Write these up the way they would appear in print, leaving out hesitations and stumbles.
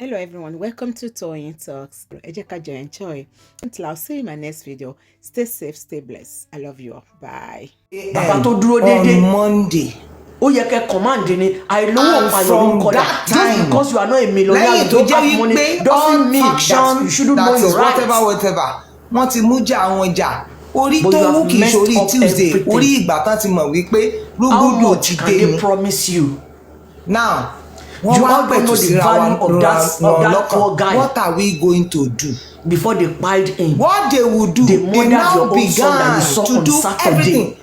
Hello everyone, welcome to Toyeen Talks. Enjoy. Until I'll see you in my next video. Stay safe, stay blessed. I love you all. Bye. Bàbá tó dúró déédéé. On Monday. Ó yẹ kẹ́ command ni Ailowo pa Loruko that time. Just because you are not a millionaire, you don't have money, doesn't mean that you shouldn't know your rights. Whatever. Wọ́n ti mú jà àwọn jà. Orí tó wù kì í ṣorí Tuesday. Orí ìgbà tán ti mọ̀ wípé rúgúdù ti dé ni. How much can they promise you? Now, you all don't know the value of that poor guy. What are we going to do? Before they piled him. What they will do, they now began to do everything.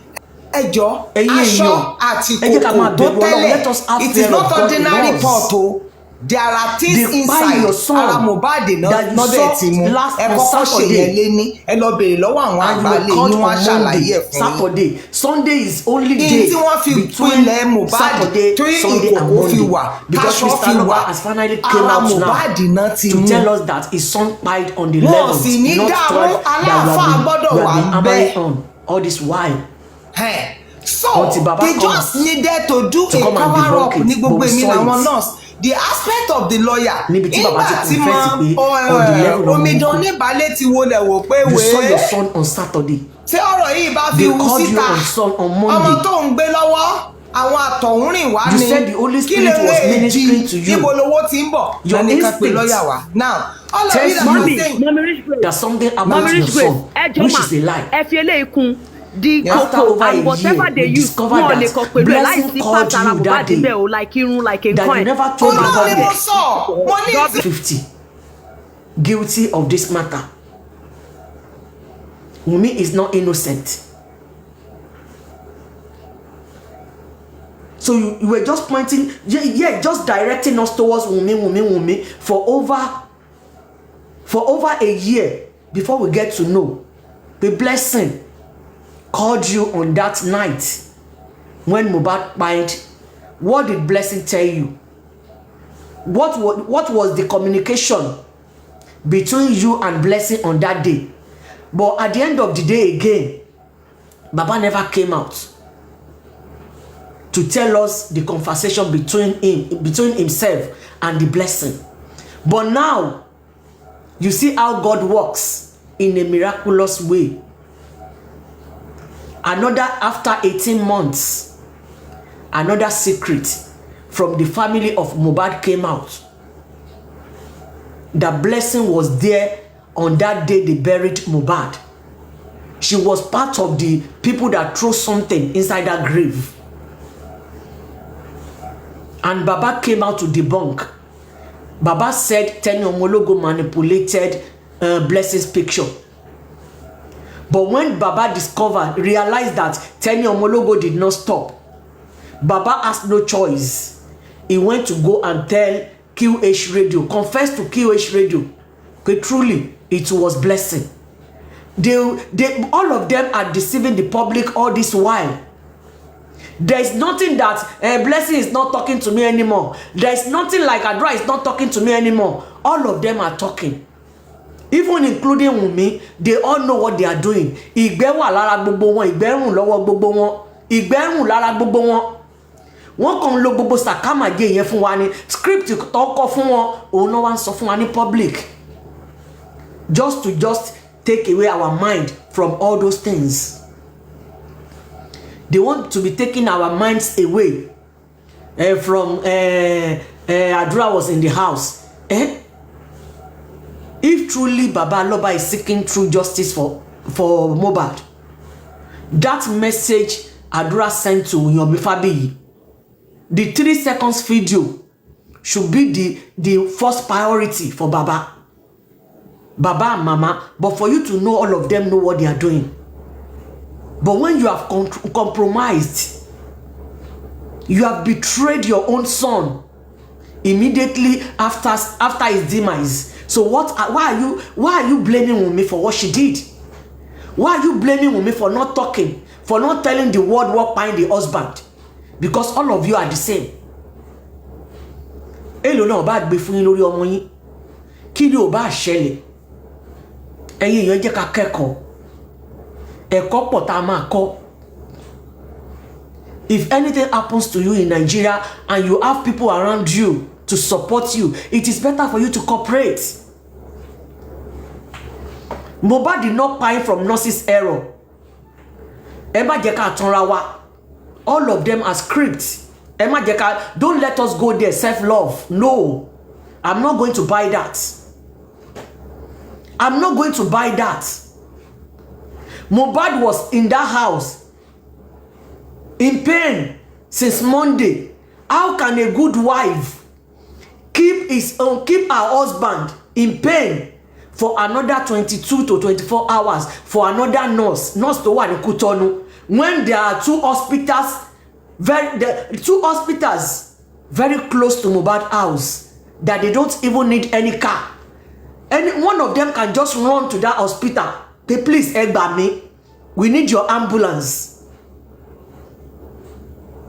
Ẹjọ́, aṣọ àti kòkò tó tẹ́lẹ̀, it is not ordinary pot o. There are things inside ara Mohbad náà lọ́dẹ̀ tí mu. Ẹ kọ́kọ́ ṣe yẹn lé ní. Ẹ lọ bèrè lọ́wọ́ àwọn àgbàlẹ̀ ní wọ́n ṣàlàyé ẹ̀ fún yín. Saturday, Sunday is only day tí wọ́n fi pinlẹ̀ Mohbad torí ìkòkò fi wà, aṣọ fi wà, ara Mohbad náà ti mú. To tell us that his son died on the 11th. Wọ́n sì ní dààmú aláàfáà gbọ́dọ̀ wà bẹ́ẹ̀. All this while. So they just needed to do a cover up ní gbogbo èmi làwọn nurse. The aspect of the lawyer nígbà tí omidan oníbàálẹ̀ ti wọlé wò pé you saw your son on Saturday. Ṣé ọ̀rọ̀ yìí bá fi wù síta ọmọ tó ń gbé lọ́wọ́ àwọn àtọ̀húnrìn wá ní kí lè lè di níbo lowó ti ń bọ̀ lẹ́ni ká pé lọ́yà wá. Now all of you that are saying that something about your son which is a lie. Ẹ fi eléyìí kún the cocoa and whatever they use wọn lè kọ pẹ̀lú ẹ̀ láìsí pàtàkì Mohbad bẹ́ẹ̀ o like irun like a coin. God 50 guilty of this matter. Wunmi is not innocent. So you were just pointing, just directing us towards Wunmi for over a year before we get to know the blessing called you on that night when Mohbad died. What did Blessing tell you? What was the communication between you and Blessing on that day? But at the end of the day again, Baba never came out to tell us the conversation between himself and the Blessing. But now you see how God works in a miraculous way. After 18 months, another secret from the family of Mohbad came out. The Blessing was there on that day they buried Mohbad. She was part of the people that threw something inside that grave. And Baba came out to debunk. Baba said Tenny Omologo manipulated Blessing's picture. But when Baba realized that Tenny Omologo did not stop, Baba has no choice. He went to go and tell QH Radio, confess to QH Radio, because truly it was Blessing. All of them are deceiving the public all this while. There is nothing that Blessing is not talking to me anymore. There is nothing like Adra is not talking to me anymore. All of them are talking. Even including Wunmi, they all know what they are doing. Ìgbẹ́ wà lára gbogbo wọn, ìgbẹ́ rùn lọ́wọ́ gbogbo wọn, ìgbẹ́ rùn lára gbogbo wọn. Wọ́n kàn lò gbogbo sàkámàgé yẹn fún wa ní script tó kọ fún wọn, òun náà wá ń sọ fún wa ní public. Just to take away our mind from all those things. They want to be taking our minds away from Adra was in the house. If truly Baba Aloba is seeking true justice for Mohbad, that message Adura sent to Yomi Fabiyi, the 3 seconds video should be the first priority for Baba and Mama, but for you to know all of them know what they are doing. But when you have compromised, you have betrayed your own son immediately after his demise. So why are you blaming Wunmi for what she did? Why are you blaming Wunmi for not talking, for not telling the word what behind the husband? Because all of you are the same. Èló náà bá gbé fún yín lórí ọmọ yín. Kí ni ó bá ṣẹlẹ̀? Ẹ̀yin èèyàn jẹ́ ká kẹ́kọ̀ọ́. Ẹ̀kọ́ pọ̀ tá máa kọ́. If anything happens to you in Nigeria and you have people around you to support you, it is better for you to cooperate. Mohbad did not pine from nurse's error. Emma Jeka Tonrawa, all of them are scripts. Emma Jeka, don't let us go there, self-love. No, I'm not going to buy that. I'm not going to buy that. Mohbad was in that house in pain since Monday. How can a good wife keep her husband in pain for another 22 to 24 hours for another nurse to one in Kutonu, when there are two hospitals very close to Mohbad house that they don't even need any car? And one of them can just run to that hospital. They please help me. We need your ambulance.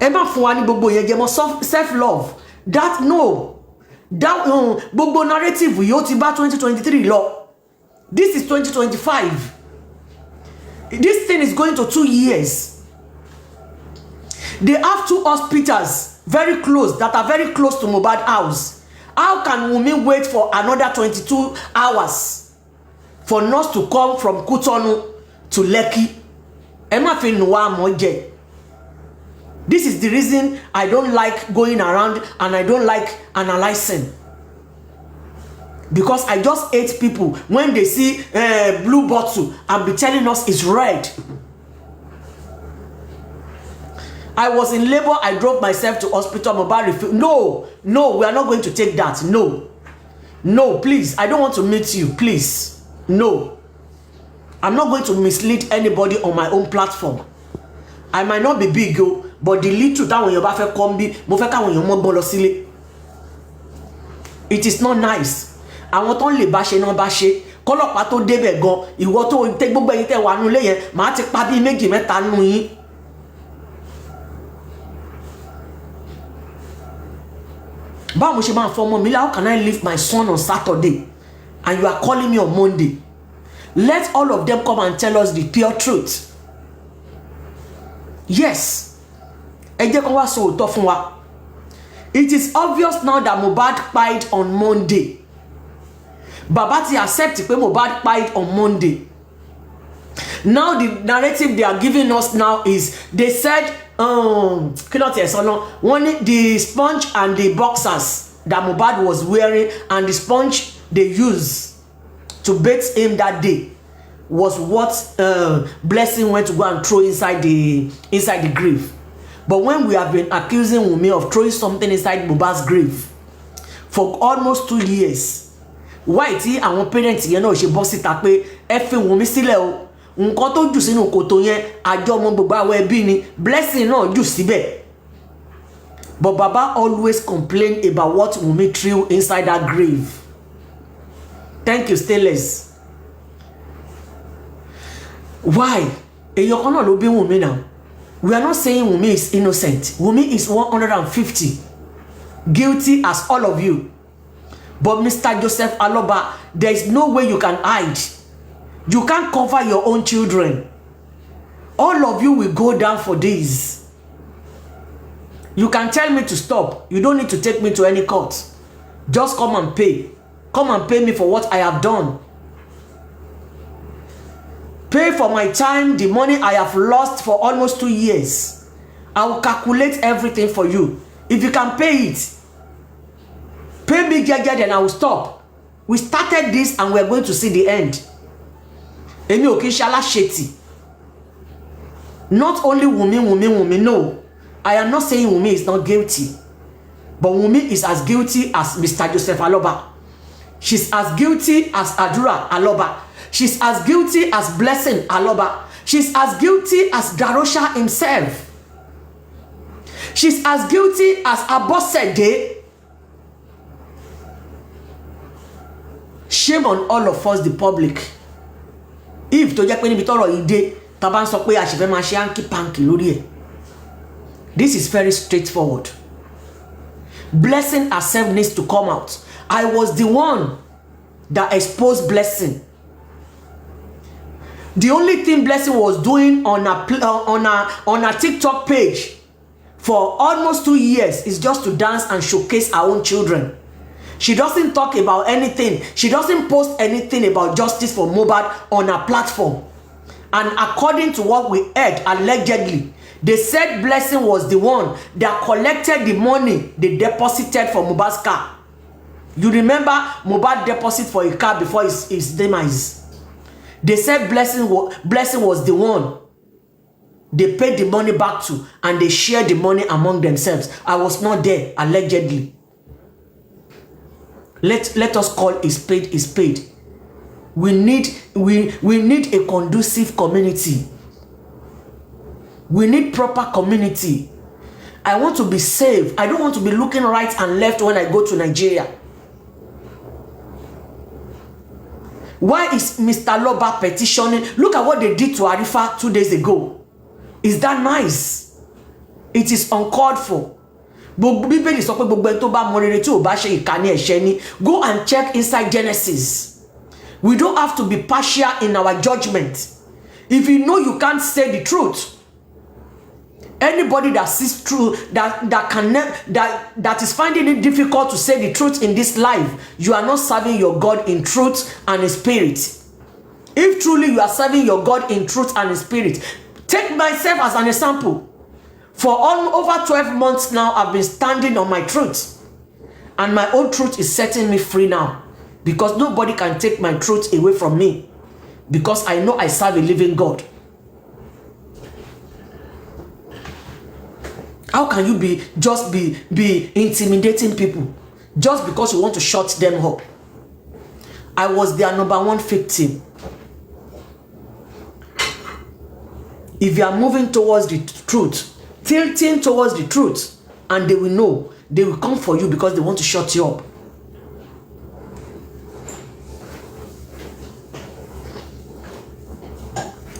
Emma Fuani Bobo Yegemo self-love. That no. That Bobo narrative Yotiba 2023 law. This is 2025. This thing is going to 2 years. They have two hospitals very close that are very close to Mohbad house. How can women wait for another 22 hours for nurse to come from Kutonu to Lekki? Emma Finwa Moje. This is the reason I don't like going around and I don't like analyzing. Because I just hate people when they see blue bottle and be telling us it's red. I was in labor, I drove myself to hospital, Mohbad. No, we are not going to take that. No, please, I don't want to meet you, please. No, I'm not going to mislead anybody on my own platform. I might not be big, but the little that when you're back when you're it is not nice. I want only bashe no bashe. Kọ́lọ́pàá tó débẹ̀ gan, ìwọ tó tẹ gbogbo ẹ̀yin tẹ́ wà nú ilé yẹn, màá ti pa bí méjì mẹ́ta nú yín. How can I leave my son on Saturday and you are calling me on Monday? Let all of them come and tell us the pure truth. Yes. It is obvious now that Mohbad died on Monday. Babati accepted that Mohbad died on Monday. Now the narrative they are giving us now is they said one the sponge and the boxers that Mohbad was wearing and the sponge they used to bathe him that day was what Blessing went to go and throw inside the grave. But when we have been accusing Wunmi of throwing something inside Mohbad's grave for almost 2 years, why ti àwọn parents yẹn náà ṣe bọ́ síta pé ẹ fi Wunmi sílẹ̀ o, nǹkan tó jù sínú kòtò yẹn àjọ ọmọ gbogbo àwọn ẹbí ni, Blessing náà jù síbẹ̀. But Baba always complained about what Wunmi threw inside that grave. Thank you, Stainless. Why? Èyàn kan náà ló bí Wunmi now. We are not saying Wunmi is innocent. Wunmi is 150 guilty as all of you. But Mr. Joseph Aloba, there is no way you can hide. You can't cover your own children. All of you will go down for this. You can tell me to stop. You don't need to take me to any court. Just come and pay. Come and pay me for what I have done. Pay for my time, the money I have lost for almost 2 years. I will calculate everything for you. If you can pay it, pay me, then I will stop. We started this and we're going to see the end. Emi Okishala Sheti. Not only Wunmi, no. I am not saying Wunmi is not guilty. But Wunmi is as guilty as Mr. Joseph Aloba. She's as guilty as Adura Aloba. She's as guilty as Blessing Aloba. She's as guilty as Darosha himself. She's as guilty as Abosede. Shame on all of us, the public. If to jẹ́ pé níbi tọ́rọ̀ yìí dé, tá bá ń sọ pé a ṣe fẹ́ máa ṣe hanky panky lórí ẹ̀. This is very straightforward. Blessing herself needs to come out. I was the one that exposed Blessing. The only thing Blessing was doing on a TikTok page for almost 2 years is just to dance and showcase our own children. She doesn't talk about anything. She doesn't post anything about justice for Mohbad on her platform. And according to what we heard, allegedly, they said Blessing was the one that collected the money they deposited for Mohbad's car. You remember Mohbad deposit for a car before his demise. They said Blessing was the one they paid the money back to, and they shared the money among themselves. I was not there, allegedly. Let us call a spade a spade. We need a conducive community. We need proper community. I want to be safe. I don't want to be looking right and left when I go to Nigeria. Why is Mr. Loba petitioning? Look at what they did to Arifa 2 days ago. Is that nice? It is uncalled for. Go and check inside Genesis. We don't have to be partial in our judgment. If you know you can't say the truth, anybody that sees truth, that is finding it difficult to say the truth in this life, you are not serving your God in truth and in spirit. If truly you are serving your God in truth and in spirit, take myself as an example. For over 12 months now, I've been standing on my truth. And my own truth is setting me free now. Because nobody can take my truth away from me. Because I know I serve a living God. How can you be intimidating people just because you want to shut them up? I was their #1 victim. If you are moving towards the truth, tilting towards the truth, and they will know, they will come for you because they want to shut you up.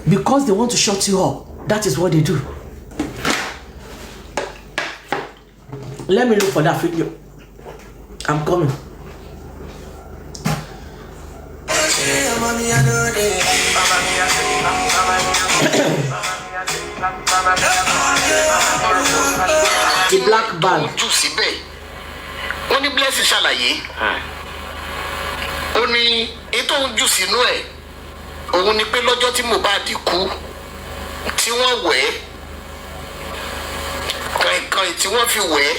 Because they want to shut you up. That is what they do. Let me look for that video. I'm coming. The black bag. Ó ní Blessing ṣàlàyé. Ó ní ètò ojú sínú ẹ̀. Òun ni pé lọ́jọ́ tí Mohbad kú, tí wọ́n wẹ̀, kọ̀ìnkọ̀ìn tí wọ́n fi wẹ̀,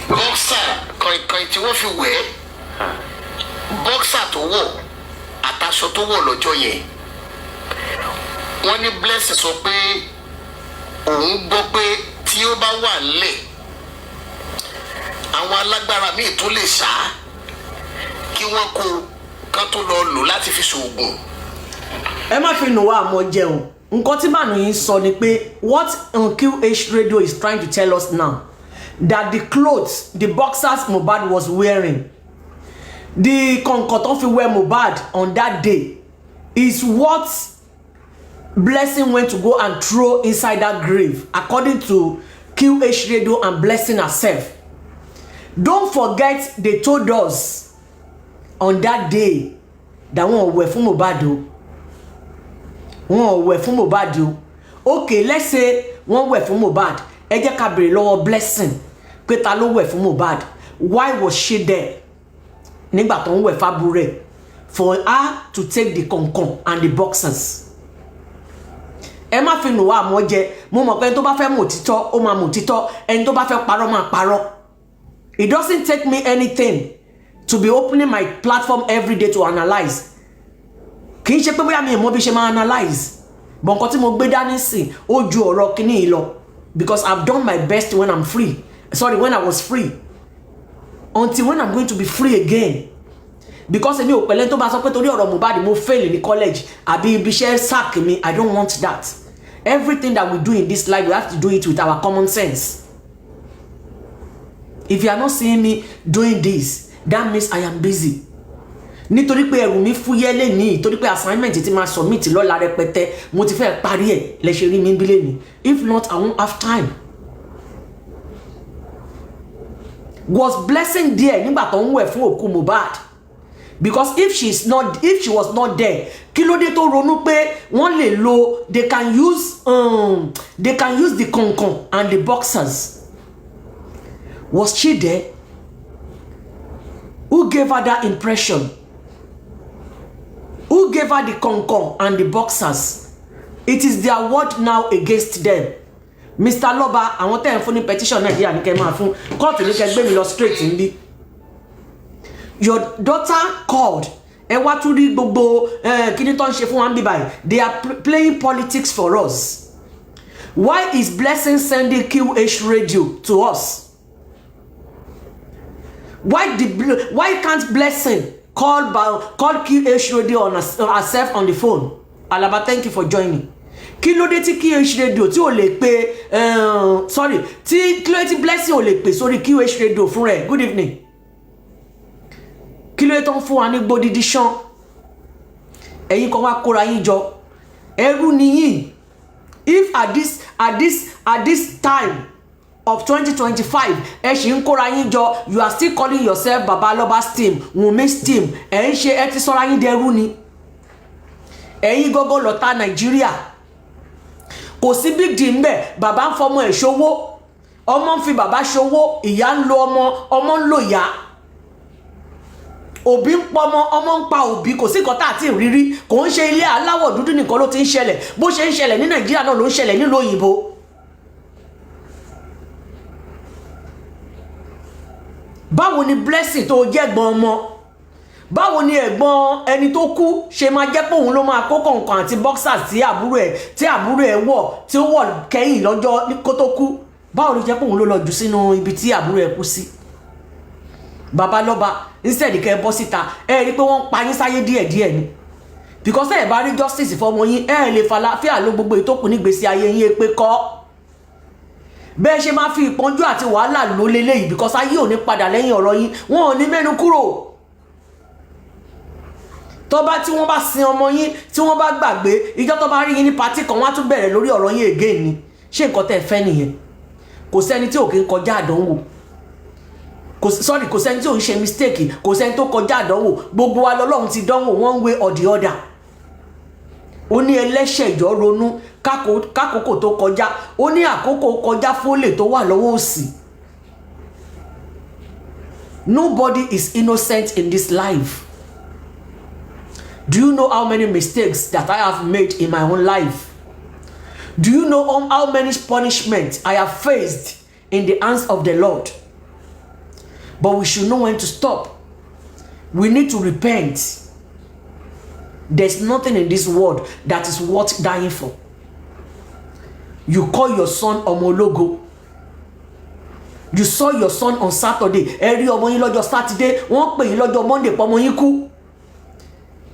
bọ́ksà kọ̀ìnkọ̀ìn tí wọ́n fi wẹ̀, bọ́ksà tó wọ̀ àtàṣọ tó wọ̀ lọ́jọ́ yẹn. Wọ́n ní Blessing sọ pé òun gbọ́ pé tí ó bá wà nílẹ̀, àwọn alágbára míì tó lè ṣá kí wọ́n kó kan tó lọ lò láti fi ṣoògùn. Ẹ má fi nù wá àmọ́ jẹun. Nǹkan tí Banu yín sọ ni pé what QH radio is trying to tell us now, that the clothes, the boxers Mohbad was wearing, the kọ̀ǹkọ̀ tó fi wear Mohbad on that day, is what Blessing went to go and throw inside that grave, according to QH radio and Blessing herself. Don't forget, they told us on that day that wọ́n wẹ̀ fún Mohbad o. Wọ́n wẹ̀ fún Mohbad o. Okay, let's say wọ́n wẹ̀ fún Mohbad. Ẹ jẹ́ ká béèrè lọ́wọ́ Blessing pé ta ló wẹ̀ fún Mohbad. Why was she there? Nígbà tó ń wẹ̀ fábúrẹ́, for her to take the kọ̀ǹkọ̀n and the boxers. Ẹ má fi nù wá àmọ́ jẹ. Mo mọ̀ pé ẹni tó bá fẹ́ mọ̀ òtítọ́, ó máa mọ̀ òtítọ́. Ẹni tó bá fẹ́ parọ́ máa parọ́. It doesn't take me anything to be opening my platform every day to analyze. Kì í ṣe pé bóyá mi mọ̀ bí ṣe máa analyze. But nǹkan tí mo gbé dání sí ó ju ọ̀rọ̀ kíní yìí lọ. Because I've done my best when I'm free. Sorry, when I was free. Until when I'm going to be free again. Because èmi ò pẹ̀lẹ́ tó bá sọ pé torí ọ̀rọ̀ Mohbad mo fail ní college àbí ibi iṣẹ́ sack mi. I don't want that. Everything that we do in this life, we have to do it with our common sense. If you are not seeing me doing this, that means I am busy. Nítorí pé ẹrù mi fúyẹ́ lẹ́ni, torí pé assignment tí máa submit lọ́la rẹpẹtẹ, mo ti fẹ́ parí ẹ̀ lẹ ṣe rí mi bí lẹ́ni. If not, I won't have time. Was Blessing there nígbà tó ń wẹ̀ fún òkú Mohbad? because if she was not there, kí ló dé tó ronú pé wọ́n lè lo they can use the concon and the boxers. Was she there? Who gave her that impression? Who gave her the concon and the boxers? It is their word now against them. Mr. Loba, àwọn tẹ́ ń fún ní petition Nigeria ní kẹ́ máa fún court ní kẹ́ gbé mi lọ straight níbí. Your daughter called. Ẹ wá tún rí gbogbo kíní tó ń ṣe fún wa níbí báyìí. They are playing politics for us. Why is Blessing sending QH radio to us? Why can't Blessing call QH radio on herself on the phone? Alaba, thank you for joining. Kí ló dé tí QH radio tí ò lè pè tí kí ló dé tí Blessing ò lè pè sórí QH radio fún rẹ̀? Good evening. Kí ló dé tó ń fún wa ní gbódìdí ṣán? Ẹ̀yin kan wá kóra yín jọ. Ẹrú ni yín. If at this time of 2025, ẹ ṣì ń kóra yín jọ, you are still calling yourself Baba Loba's team, Wunmi's team. Ẹ ń ṣe ẹ ti sọ́ra yín dẹrú ni. Ẹ̀yin gógó lọ́tà Nàìjíríà. Kò sí big deal ńbẹ̀, bàbá ń fọmọ ẹ̀ ṣòwò, ọmọ ń fi bàbá ṣòwò, ìyá ń lo ọmọ ń lo ìyá. Òbí ń pọmọ, ọmọ ń pa òbí, kò sí nǹkan tá àti ìrírí, kò ń ṣe ilé aláwọ̀ dúdú nìkan ló ti ń ṣẹlẹ̀, bó ṣe ń ṣẹlẹ̀ ní Nàìjíríà náà ló ń ṣẹlẹ̀ nílùú òyìnbó. Báwo ni Blessing tó jẹ́gbọ́n ọmọ? Báwo ni ẹ̀gbọ́n ẹni tó kú ṣe máa jẹ́ pé òun ló máa kó kọ̀ǹkàn àti boxers tí àbúrò ẹ̀ wọ̀ tí ó wọ̀ kẹ́yìn lọ́jọ́ kó tó kú? Báwo ló jẹ́ pé òun ló lọ jù sínú ibi tí àbúrò ẹ̀ kú sí? Baba Loba, instead kẹ́ bọ́ síta, ẹ rí pé wọ́n pa yín sáyé díẹ̀díẹ̀ ni. Because ẹ bá rí justice fọmọ yín, ẹ lè falafíà ló gbogbo ìtókù nígbésí ayé yín pé kọ́. Bẹ́ẹ̀ ṣe máa fi ìpọ́njú àti wàhálà ló leléyìí because ayé ò ní padà lẹ́yìn ọ̀rọ̀ yín, wọn ò ní mẹ́nu kúrò. Tó bá tí wọ́n bá sin ọmọ yín, tí wọ́n bá gbàgbé, ìjọ́ tó bá rí yín ní party kan, wọ́n á tún bẹ̀rẹ̀ lórí ọ̀rọ̀ yín again ni. Ṣé nǹkan tẹ́ fẹ́ nìyẹn? Kò sẹ́ni tí ò kí ń kọjá àdánwò. Kò sẹ́ni tí ò ń ṣe mistake, kò sẹ́ni tó kọjá àdánwò. Gbogbo wa lọ́lọ́run ti dánwò one way or the other. Ó ní ẹlẹ́ṣẹ̀ ìjọ ronú kákòókò tó kọjá, ó ní àkókò kọjá fólè tó wà lọ́wọ́ òsì. Nobody is innocent in this life. Do you know how many mistakes that I have made in my own life? Do you know how many punishments I have faced in the hands of the Lord? But we should know when to stop. We need to repent. There's nothing in this world that is worth dying for. You call your son Omologo. You saw your son on Saturday. Every ọmọ yín lọ́jọ́ Saturday, wọ́n pè yín lọ́jọ́ Monday pọ́mọ yín kú.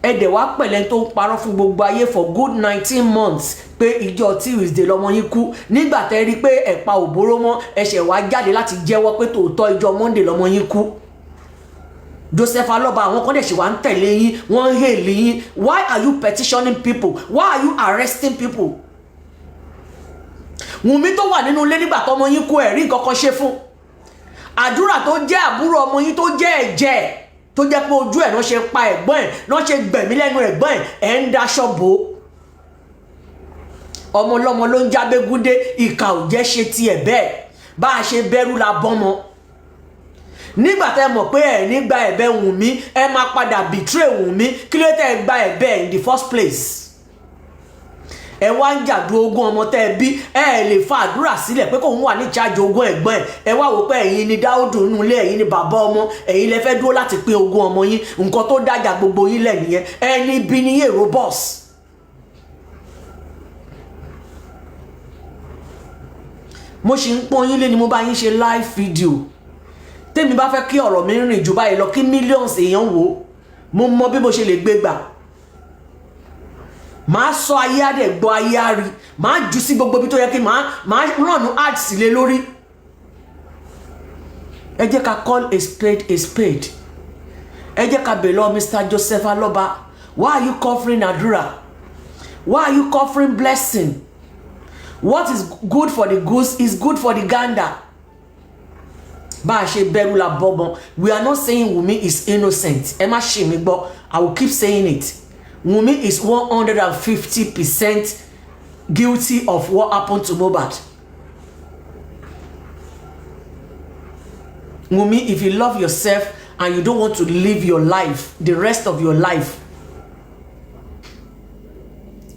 Ẹ̀dẹ̀ wá pẹ̀lẹ́ tó ń parọ́ fún gbogbo ayé for good 19 months pé ìjọ Tuesday lọ́mọ yín kú. Nígbà tẹ́ rí pé ẹ̀pa òbóró mọ́, ẹ̀ṣẹ̀ wá jáde láti jẹ́wọ́ pé tòótọ́ ìjọ Monday lọ́mọ yín kú. Joseph Aloba, àwọn kan dẹ̀ ṣì wá ń tẹ̀lé yín, wọ́n ń hèlì yín. Why are you petitioning people? Why are you arresting people? Wùnmí tó wà nínú ilé nígbà tọ́mọ yín kú, ẹ̀rí nǹkan kan ṣe fún. Àdúrà tó jẹ́ àbúrò ọmọ yín tó jẹ́ ẹ̀jẹ̀, tó jẹ́ pé ojú ẹ̀ náà ṣe pa ẹ̀gbọ́n ẹ̀, náà ṣe gbẹ̀mí lẹ́nu ẹ̀gbọ́n ẹ̀ ń daṣọ bò. Ọmọ ọlọ́mọ ló ń jábégúndé, ìkà ò jẹ́ ṣe tiẹ̀ bẹ́ẹ̀. Bá a ṣe bẹ̀rù la bọ́mọ. Nígbà tẹ́ mọ̀ pé ẹ̀ nígbà ẹ̀bẹ̀ Wùnmí, ẹ máa padà betray Wùnmí, kí ló tẹ́ gba ẹ̀bẹ̀ in the first place? Ẹ wá ń jàdú ogún ọmọ tẹ́ bí, ẹ lè fa àdúrà sílẹ̀ pé kóun wà ní charge ogún ẹ̀gbọ́n ẹ̀. Ẹ wá wò pé ẹ̀yin ni Dáúdù nínú ilé, ẹ̀yin ni bàbá ọmọ, ẹ̀yin lẹ fẹ́ dúró láti pín ogún ọmọ yín. Nǹkan tó dájà gbogbo yín lẹ̀ nìyẹn. Ẹni bí ni èrò boss. Mo ṣì ń pọ́n yín lé ni mo bá yín ṣe live video. Tèmi bá fẹ́ kí ọ̀rọ̀ mi rìn jù báyìí lọ, kí millions èèyàn wò, mo mọ bí mo ṣe lè gbé gbà. Màá sọ ayé á dẹ̀ gbọ́ ayé á rí, màá jù sí gbogbo ibi tó yẹ kí màá rànú ads lé lórí. Ẹ jẹ́ ká call a spade a spade. Ẹ jẹ́ ká bẹ̀ lọ Mr. Joseph Aloba, why are you covering àdúrà? Why are you covering blessing? What is good for the goose is good for the gander. bá a ṣe bẹ̀rù la bọ́gbọ́n. We are not saying Wunmi is innocent. Ẹ má ṣì mí gbọ́. I will keep saying it. Wunmi is 150% guilty of what happened to Mohbad. Wunmi, if you love yourself and you don't want to live your life, the rest of your life,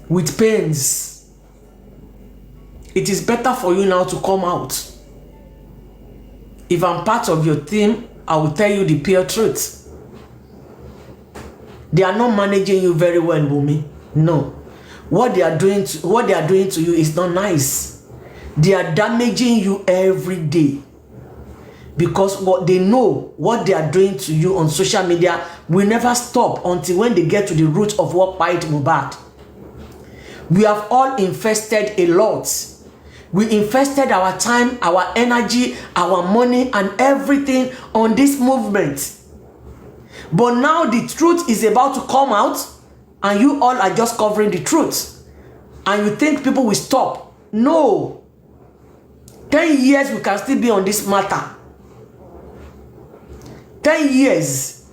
with pains, it is better for you now to come out. If I'm part of your team, I will tell you the pure truth. They are not managing you very well, Wunmi. No. What they are doing to you is not nice. They are damaging you every day. Because what they know, what they are doing to you on social media will never stop until when they get to the root of what fight Mohbad. We have all invested a lot. We invested our time, our energy, our money, and everything on this movement. But now the truth is about to come out, and you all are just covering the truth. And you think people will stop. No. 10 years we can still be on this matter. 10 years.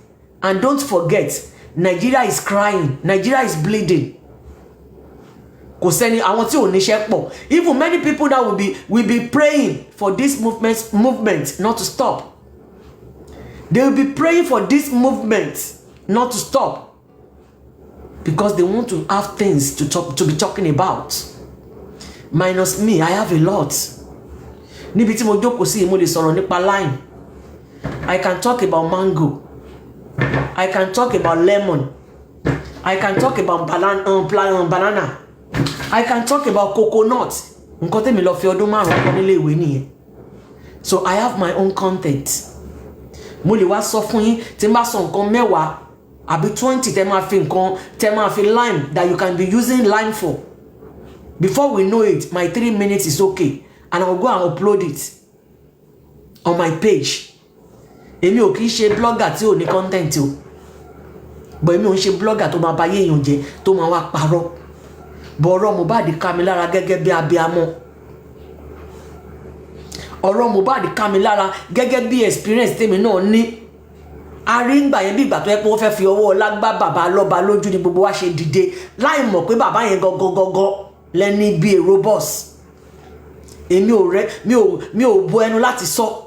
And don't forget, Nigeria is crying. Nigeria is bleeding. Even many people that will be praying for this movement not to stop. They will be praying for this movement not to stop, because they want to have things to be talking about. Minus me, I have a lot. I can talk about mango. I can talk about lemon. I can talk about banana. I can talk about coconut. So I have my own content. Mo lè wá sọ fún yín tí n bá sọ nǹkan 10 àbí 20 tẹ́ máa fi lime that you can be using lime for. Before we know it, my 3 minutes is okay, and I will go and upload it on my page. Èmi ò kì í ṣe blogger tí ò ní content o. But èmi ò ń ṣe blogger tó máa bá yé èèyàn jẹ́, tó máa wá parọ́. But ọ̀rọ̀ Mohbad ká mi lára gẹ́gẹ́ bí abiyamọ. Ọ̀rọ̀ Mohbad ká mi lára gẹ́gẹ́ bí experience tèmi náà ní. A rí ngbà yẹn bí ìgbà tó yẹ pé wọ́n fẹ́ fi ọwọ́ ọlá gbá bàbá lọ́ba lójú ni gbogbo wa ṣe dìde láì mọ̀ pé bàbá yẹn gọ́gọ́gọ́gọ́ lẹ́ni bí èrò boss. Èmi ò bo ẹnu láti sọ.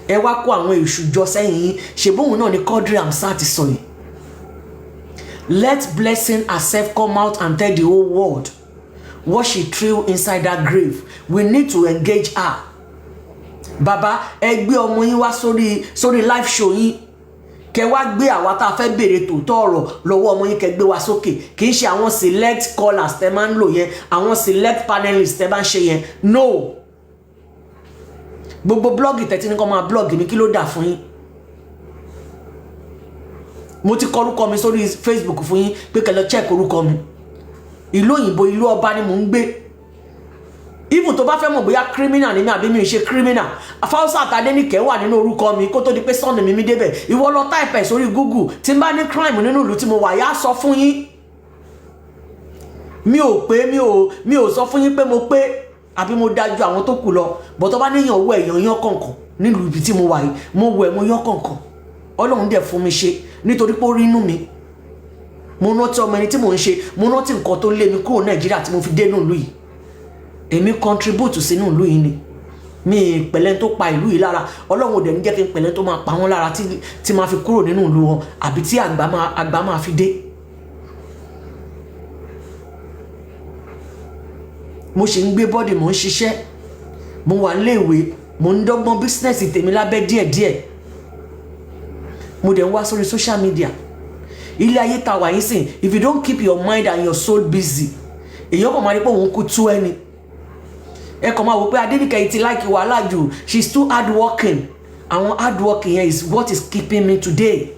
Ẹ wá kó àwọn èṣù jọ sẹ́yìn yín, ṣe bóun náà ni Quadri Hamzat ti sọ yìí. Let Blessing herself come out and tell the whole world what she threw inside that grave. We need to engage her. Baba, ẹ gbé ọmọ yín wá sórí live show yín. Kẹ́ wá gbé àwa tá fẹ́ béèrè tòótọ́ ọ̀rọ̀ lọ́wọ́ ọmọ yín, kẹ́ gbé wá sókè. Kì í ṣe àwọn select callers tẹ́ máa ń lò yẹn, àwọn select panelists tẹ́ bá ń ṣe yẹn. No. Gbogbo blog tẹ́ ti ní kó máa blog mi, kí ló dà fún yín? Mo ti kọ orúkọ mi sórí Facebook fún yín pé kẹ́ lọ check orúkọ mi. Ìlú òyìnbó, ìlú ọba ni mò ń gbé. Even tó bá fẹ́ mọ̀ bóyá criminal ni mi àbí mi ò ṣe criminal, Afáwọ́sá Adenike wà nínú orúkọ mi kó tó di pé sọ́ọ̀nù mi débẹ̀. Ìwọ lọ type ẹ̀ sórí Google tí n bá ní crime nínú ìlú tí mo wà, yá sọ fún yín. Mi ò sọ fún yín pé mo pé àbí mo dájú àwọn tó kù lọ. But tó bá níyàn owó èèyàn yán kọ̀ọ̀kan nílùú ibi tí mo wà yìí, mo wẹ̀ mo yán kọ̀ọ̀kan. Ọlọ́run dẹ̀ fún mi ṣe nítorí pé ó rí inú mi. Mo rántí ọmọ ẹni tí mò ń ṣe, mo rántí nǹkan tó lé mi kúrò Nàìjíríà tí mo fi dé ìlú yìí. Èmi contribute sínú ìlú yìí ni. Mi pẹ̀lẹ́ tó pa ìlú yìí lára. Ọlọ́run ò dẹ̀ ní jẹ́ kí n pẹ̀lẹ́ tó máa pa wọ́n lára tí máa fi kúrò nínú ìlú wọn àbí tí àgbà máa fi dé. Mo ṣe ń gbé bọ́dì, mo ń ṣiṣẹ́, mo wà léèwé, mo ń dọ́gbọ́n business tèmi lábẹ́ díẹ̀díẹ̀. Mo dẹ̀ ń wá sórí social media. Ilé ayé ta wà yín sìn, if you don't keep your mind and your soul busy, èyàn kò máa rí pé òun kú tú ẹni. Ẹ kàn máa wò pé Adenike ti like wàhálà jù, she's too hard working. Àwọn hard working here is what is keeping me today.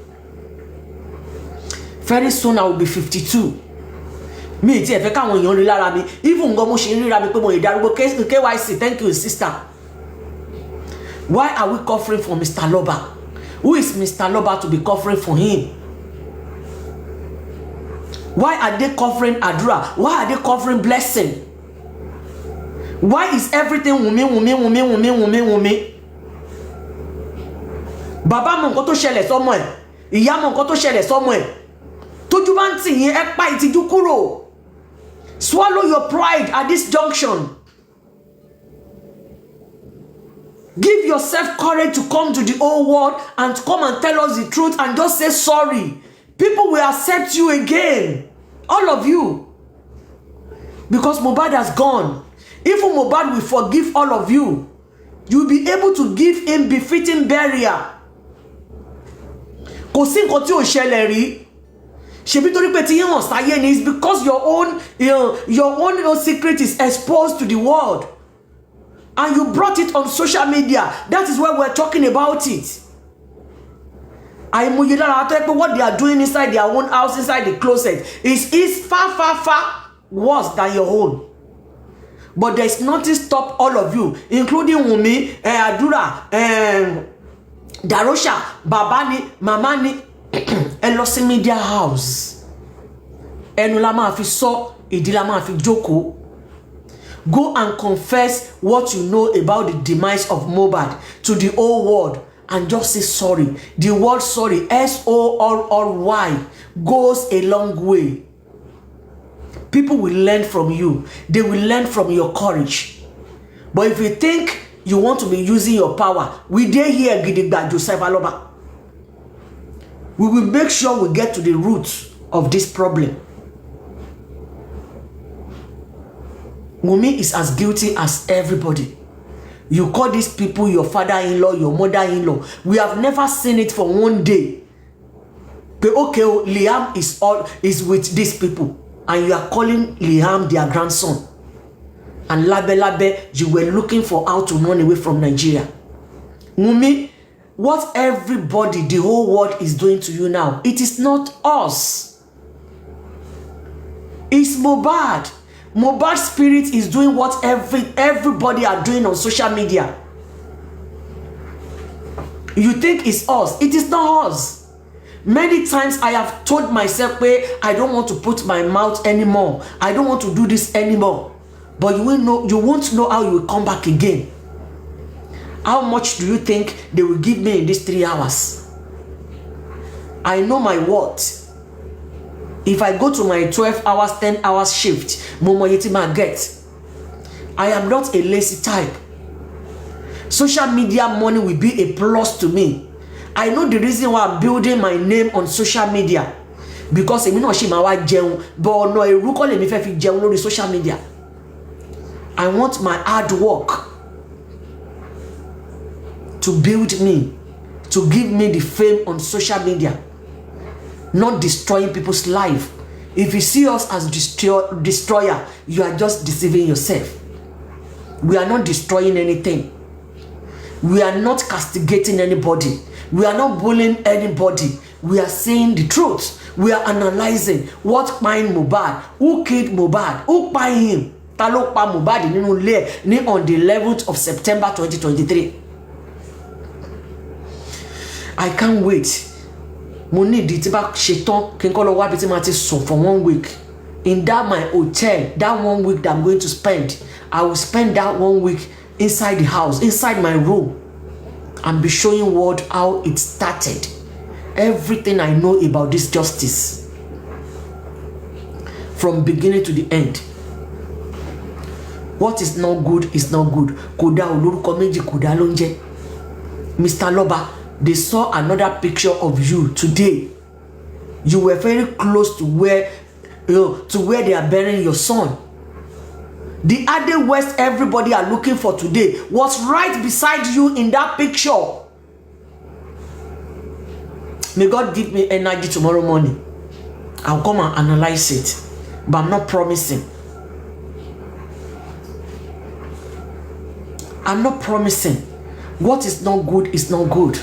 Very soon I will be 52. Mi ti ẹ fẹ́ káwọn èèyàn rí lára mi. Even gan mo ṣe ń ríra mi pé mo ìdarúgbó KYC, thank you sister. Why are we covering for Mr. Loba? Who is Mr. Loba to be covering for him? Why are they covering Adura? Why are they covering Blessing? Why is everything Wunmi? Bàbá mọ nǹkan tó ṣẹlẹ̀ sọ́mọ ẹ̀, ìyá mọ nǹkan tó ṣẹlẹ̀ sọ́mọ ẹ̀. Tójú bá ń tì yín, ẹ pa ìtìjú kúrò. Swallow your pride at this junction. Give yourself courage to come to the whole world and come and tell us the truth and just say sorry. People will accept you again. All of you. Because Mohbad has gone. Even Mohbad will forgive all of you. You'll be able to give him befitting burial. Kò sí nǹkan tí ò ṣẹlẹ̀ rí. Ṣebí torí pé tí yín hàn sáyé ni, it's because your own secret is exposed to the world. And you brought it on social media. That is why we're talking about it. Àìmọye lára tó yẹ pé what they are doing inside their own house, inside the closet, is far worse than your own. But there is nothing stop all of you, including Wunmi, Adura, Darosha, Babani, Mamani, ẹ lọ sí media house. Ẹnu la máa fi sọ, ìdí la máa fi jókòó. Go and confess what you know about the demise of Mohbad to the whole world and just say sorry. The word sorry, S-O-R-R-Y, goes a long way. People will learn from you. They will learn from your courage. But if you think you want to be using your power, we dare here Gidigba Joseph Aloba. We will make sure we get to the root of this problem. Wunmi is as guilty as everybody. You call these people your father-in-law, your mother-in-law. We have never seen it for one day. But okay, Liam is with these people, and you are calling Liam their grandson. And Labe, you were looking for how to run away from Nigeria. Wunmi, what everybody, the whole world is doing to you now, it is not us. It's Mohbad. Mohbad's spirit is doing what everybody are doing on social media. You think it's us. It is not us. Many times I have told myself, I don't want to put my mouth anymore. I don't want to do this anymore. But you won't know how you will come back again. How much do you think they will give me in these 3 hours? I know my worth. If I go to my 12 hours, 10 hours shift, get. I am not a lazy type. Social media money will be a plus to me. I know the reason why I'm building my name on social media. Because but no, a social media. I want my hard work to build me, to give me the fame on social media. Not destroying people's life. If you see us as destroyer, you are just deceiving yourself. We are not destroying anything. We are not castigating anybody. We are not bullying anybody. We are saying the truth. We are analyzing what killed Mohbad, who killed Mohbad, who killed him. Talo pa Mohbad ni on the 11th of September 2023. I can't wait. Mo need it back shetan kin ko lo wa bi ti ma ti sùn for 1 week in that my hotel. That 1 week that I'm going to spend, I will spend that 1 week inside the house, inside my room, and be showing world how it started. Everything I know about this justice from beginning to the end. What is not good is not good. Koda Loruko meji koda lonje. Mr. Loba, they saw another picture of you today. You were very close to where they are burying your son. The Ade West everybody are looking for today was right beside you in that picture. May God give me energy tomorrow morning. I'll come and analyze it. But I'm not promising. I'm not promising. What is not good is not good.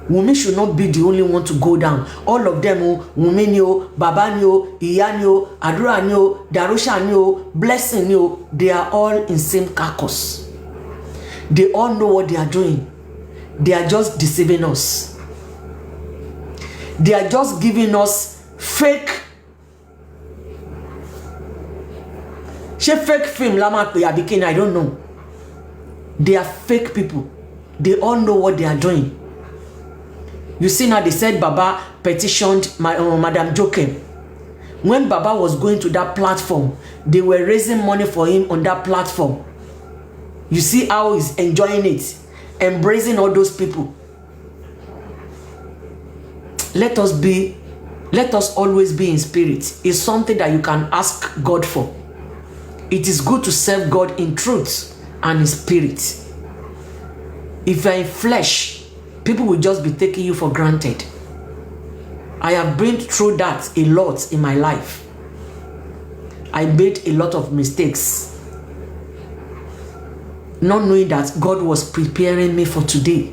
Wunmi should not be the only one to go down. All of them, Wunmi ni o, Baba ni o, Iya ni o, Adura ni o, Darosha ni o, Blessing ni o, they are all in same carcass. They all know what they are doing. They are just deceiving us. They are just giving us fake. She fake film lama pe abikini, I don't know. They are fake people. They all know what they are doing. You see now, they said Baba petitioned Madam Jokem. When Baba was going to that platform, they were raising money for him on that platform. You see how he's enjoying it, embracing all those people. Let us always be in spirit. It's something that you can ask God for. It is good to serve God in truth and in spirit. If you're in flesh, people will just be taking you for granted. I have been through that a lot in my life. I made a lot of mistakes, not knowing that God was preparing me for today.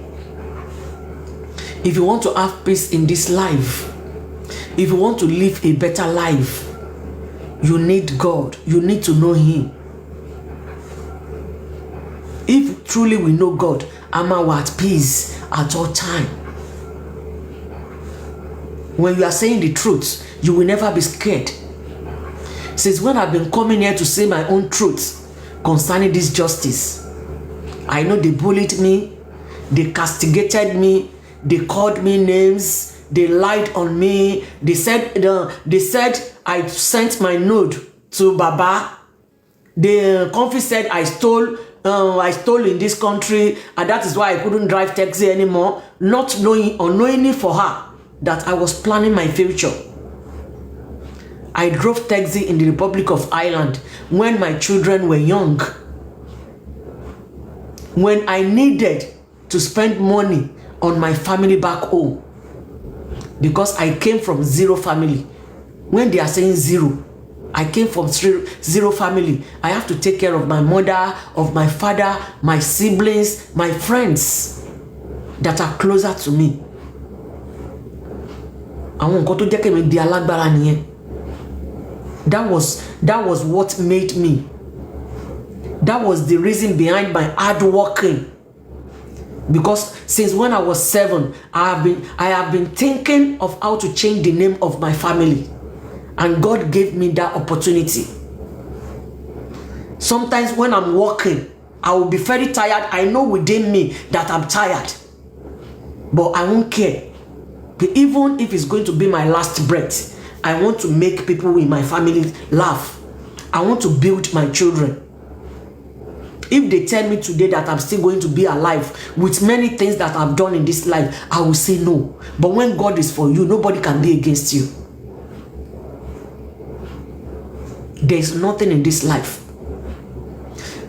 If you want to have peace in this life, if you want to live a better life, you need God. You need to know Him. If truly we know God, am I at peace at all time? When you are saying the truth, you will never be scared. Since when I've been coming here to say my own truth concerning this justice, I know they bullied me, they castigated me, they called me names, they lied on me, they said I sent my note to Baba. The Confi said I stole in this country, and that is why I couldn't drive taxi anymore, not knowing or knowingly for her that I was planning my future. I drove taxi in the Republic of Ireland when my children were young. When I needed to spend money on my family back home, because I came from zero family. When they are saying zero, I came from zero family. I have to take care of my mother, of my father, my siblings, my friends that are closer to me. Àwọn nǹkan tó jẹ́ kí mi di alágbára nìyẹn. That was what made me. That was the reason behind my hard working. Because since when I was 7, I have been thinking of how to change the name of my family. And God gave me that opportunity. Sometimes when I'm working, I will be very tired. I know within me that I'm tired. But I won't care. Even if it's going to be my last breath, I want to make people in my family laugh. I want to build my children. If they tell me today that I'm still going to be alive with many things that I've done in this life, I will say no. But when God is for you, nobody can be against you. There is nothing in this life.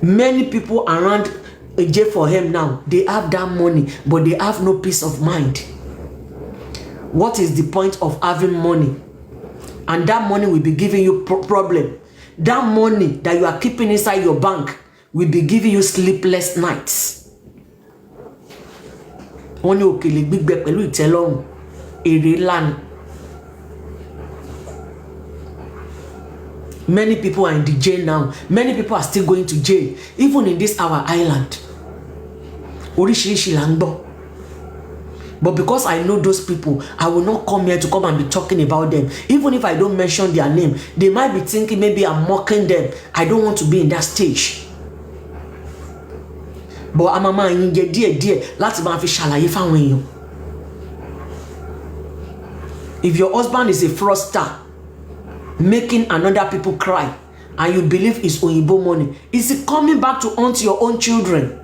Many people around J for him now, they have that money, but they have no peace of mind. What is the point of having money? And that money will be giving you problem. That money that you are keeping inside your bank will be giving you sleepless nights. Only okele gbigbe pẹ̀lú ìtẹ́lọ́rùn, èrè ńlá. Many people are in the jail now. Many people are still going to jail, even in this our island. Oríṣiríṣi là ń gbọ́. But because I know those people, I will not come here to come and be talking about them. Even if I don't mention their name, they might be thinking maybe I'm mocking them. I don't want to be in that stage. But I'm a man díẹ̀ láti máa fi ṣàlàyé fáwọn èèyàn. If your husband is a fraudster, making another people cry, and you believe it's Oyinbo money, is it coming back to haunt your own children?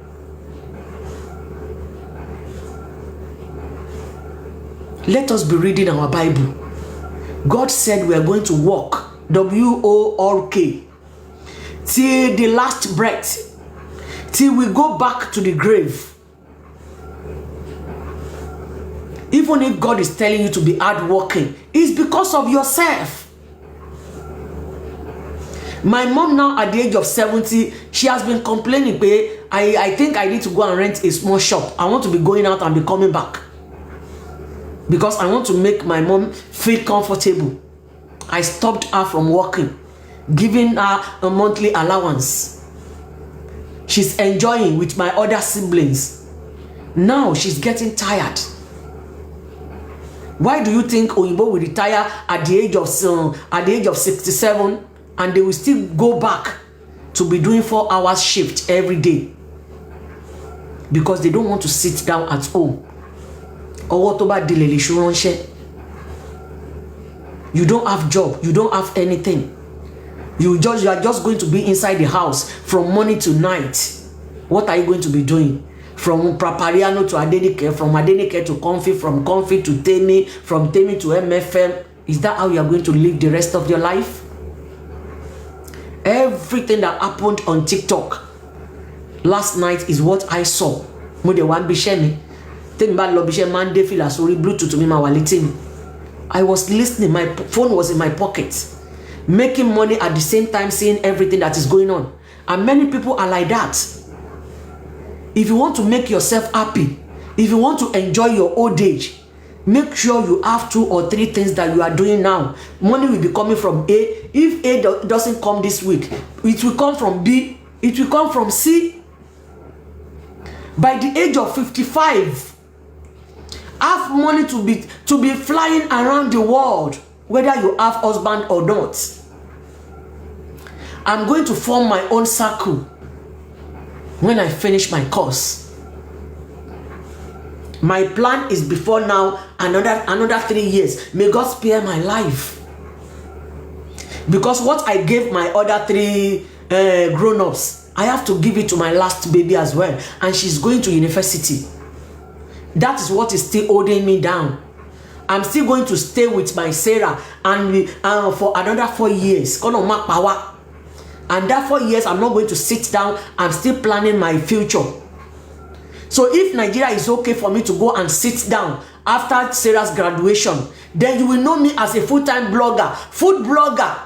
Let us be reading our Bible. God said we are going to walk, W-O-R-K, till the last breath, till we go back to the grave. Even if God is telling you to be hardworking, it's because of yourself. My mom now at the age of 70, she has been complaining, I think I need to go and rent a small shop. I want to be going out and be coming back. Because I want to make my mom feel comfortable. I stopped her from working, giving her a monthly allowance. She's enjoying with my other siblings. Now she's getting tired. Why do you think Oyinbo will retire at the age of 67 and they will still go back to be doing 4 hours shift every day? Because they don't want to sit down at home. ọwọ́ tó bá dilẹ̀ lè ṣú ránṣẹ́. You don't have job, you don't have anything. You are just going to be inside the house from morning to night. What are you going to be doing? From Prapariano to Adenike, from Adenike to Comfy, from Comfy to Temi, from Temi to MFM. Is that how you are going to live the rest of your life? Everything that happened on TikTok last night is what I saw. Mo de wan bi share mi. Temi ba lo bi share man de fila sórí Bluetooth mi ma wà létí mi. I was listening, my phone was in my pocket, making money at the same time, seeing everything that is going on. And many people are like that. If you want to make yourself happy, if you want to enjoy your old age, make sure you have 2 or 3 things that you are doing now. Money will be coming from A. If A doesn't come this week, it will come from B, it will come from C. By the age of 55, have money to be flying around the world, whether you have husband or not. I'm going to form my own circle when I finish my course. My plan is before now another 3 years. May God spare my life, because what I gave my other 3 grown-ups, I have to give it to my last baby as well, and she's going to university. That is what is still holding me down. I'm still going to stay with my Sarah and for another 4 years. And that 4 years, I'm not going to sit down. I'm still planning my future. So if Nigeria is okay for me to go and sit down after Sarah's graduation, then you will know me as a full-time blogger, food blogger.